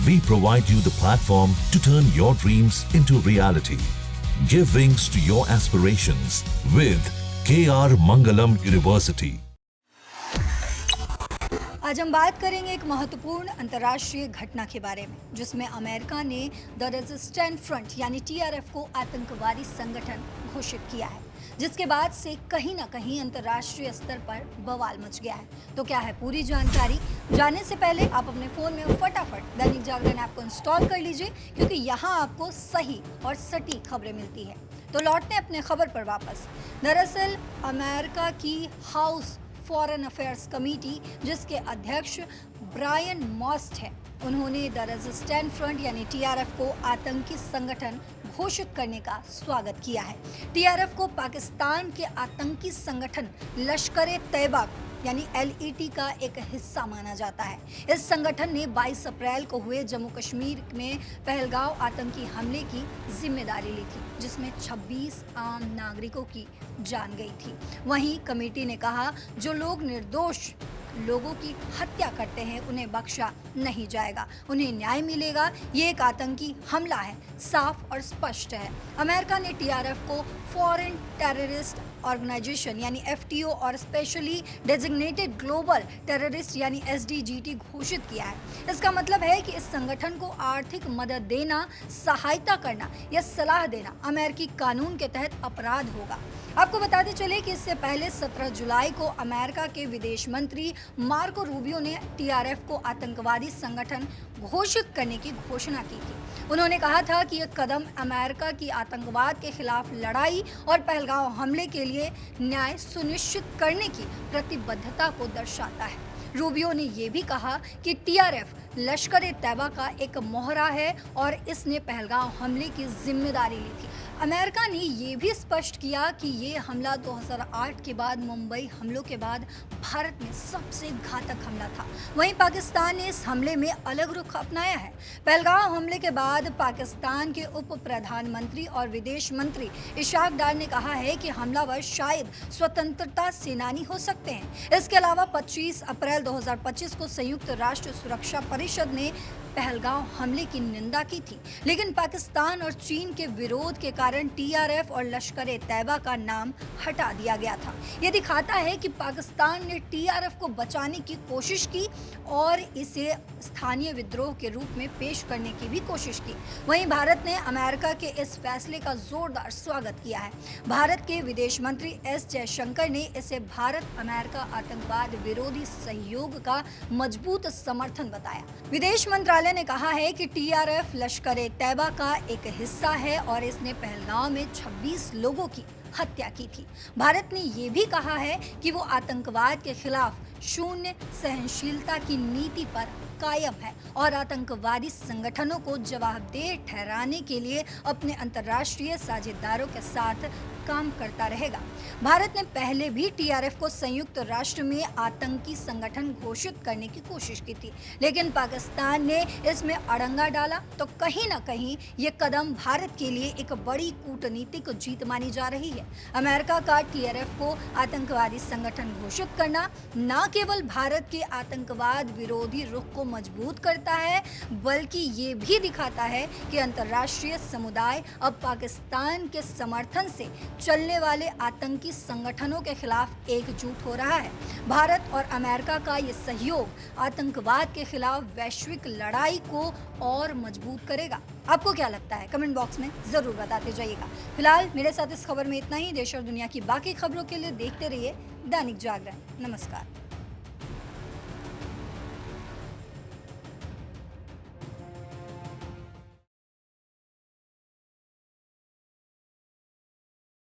We provide you the platform to turn your dreams into reality. Give wings to your aspirations with KR Mangalam University. आज हम बात करेंगे एक महत्वपूर्ण अंतर्राष्ट्रीय घटना के बारे में, जिसमें अमेरिका ने द रेजिस्टेंट फ्रंट यानी टीआरएफ को आतंकवादी संगठन घोषित किया है, जिसके बाद से कहीं ना कहीं अंतर्राष्ट्रीय स्तर पर बवाल मच गया है। तो क्या है पूरी जानकारी, जानने से पहले आप अपने फ़ोन में फटाफट दैनिक जागरण ऐप को इंस्टॉल कर लीजिए, क्योंकि यहाँ आपको सही और सटीक खबरें मिलती है। तो लौटते हैं अपने खबर पर वापस। दरअसल अमेरिका की हाउस फॉरेन अफेयर्स कमेटी, जिसके अध्यक्ष ब्रायन मॉस्ट हैं, उन्होंने द रेजिस्टेंट फ्रंट यानी टीआरएफ को आतंकी संगठन घोषित करने का स्वागत किया है। टीआरएफ को पाकिस्तान के आतंकी संगठन लश्कर-ए-तैयबा यानी एलईटी का एक हिस्सा माना जाता है। इस संगठन ने 22 अप्रैल को हुए जम्मू कश्मीर में पहलगांव आतंकी हमले की जिम्मेदारी ली थी, जिसमें 26 आम नागरिकों की जान गई थी। वहीं कमेटी ने कहा, जो लोग निर्दोष लोगों की हत्या करते हैं उन्हें बख्शा नहीं जाएगा, उन्हें न्याय मिलेगा। ये एक आतंकी हमला है, साफ और स्पष्ट है। अमेरिका ने टीआरएफ को फॉरेन टेररिस्ट ऑर्गेनाइजेशन यानी एफटीओ और स्पेशली डेजिग्नेटेड ग्लोबल टेररिस्ट यानी एसडीजीटी घोषित किया है। इसका मतलब है कि इस संगठन को आर्थिक मदद देना, सहायता करना या सलाह देना अमेरिकी कानून के तहत अपराध होगा। आपको बताते चले कि इससे पहले 17 जुलाई को अमेरिका के विदेश मंत्री मार्को रूबियो ने टीआरएफ को आतंकवादी संगठन घोषित करने की घोषणा की थी। उन्होंने कहा था कि यह कदम अमेरिका की आतंकवाद के खिलाफ लड़ाई और पहलगांव हमले के लिए न्याय सुनिश्चित करने की प्रतिबद्धता को दर्शाता है। रूबियो ने यह भी कहा कि टीआरएफ लश्कर-ए-तैयबा का एक मोहरा है और इसने पहलगांव हमले की जिम्मेदारी ली थी। अमेरिका ने यह भी स्पष्ट किया कि ये हमला 2008 के बाद मुंबई हमलों के बाद भारत में सबसे घातक हमला था। वहीं पाकिस्तान ने इस हमले में अलग रुख अपनाया है। पहलगांव हमले के बाद पाकिस्तान के उप प्रधानमंत्री और विदेश मंत्री इशाक डार ने कहा है कि हमलावर शायद स्वतंत्रता सेनानी हो सकते हैं। इसके अलावा 25 अप्रैल 2025 को संयुक्त राष्ट्र सुरक्षा परिषद ने पहलगांव हमले की निंदा की थी, लेकिन पाकिस्तान और चीन के विरोध के कारण टीआरएफ और लश्कर-ए-तैयबा का नाम हटा दिया गया था। यह दिखाता है कि पाकिस्तान ने टीआरएफ को बचाने की कोशिश की और इसे स्थानीय विद्रोह के रूप में पेश करने की भी कोशिश की। वहीं भारत ने अमेरिका के इस फैसले का जोरदार स्वागत किया है। भारत के विदेश मंत्री एस जयशंकर ने इसे भारत अमेरिका आतंकवाद विरोधी सहयोग का मजबूत समर्थन बताया। विदेश मंत्रालय ने कहा है कि टीआरएफ लश्कर-ए-तैयबा का एक हिस्सा है और इसने पहलगांव में 26 लोगों की हत्या की थी। भारत ने यह भी कहा है कि वो आतंकवाद के खिलाफ शून्य सहनशीलता की नीति पर कायम है और आतंकवादी संगठनों को जवाबदेह ठहराने के लिए अपने अंतर्राष्ट्रीय साझेदारों के साथ काम करता रहेगा। भारत ने पहले भी टीआरएफ को संयुक्त राष्ट्र में आतंकी संगठन घोषित करने की कोशिश की थी, लेकिन पाकिस्तान ने इसमें अड़ंगा डाला। तो कहीं ना कहीं ये कदम भारत के लिए एक बड़ी कूटनीतिक जीत मानी जा रही है। अमेरिका का टीआरएफ को आतंकवादी संगठन घोषित करना न केवल भारत के आतंकवाद विरोधी रुख को मजबूत करता है, बल्कि ये भी दिखाता है कि अंतर्राष्ट्रीय समुदाय अब पाकिस्तान के समर्थन से चलने वाले आतंकी संगठनों के खिलाफ एकजुट हो रहा है। भारत और अमेरिका का ये सहयोग आतंकवाद के खिलाफ वैश्विक लड़ाई को और मजबूत करेगा। आपको क्या लगता है? कमेंट बॉक्स में ज़रूर बताते जाइएगा। फिलहाल मेरे साथ इस खबर में इतना ही। देश और दुनिया की बाकी खबरों के लिए देखते रहिए दैनिक जागरण। नमस्कार।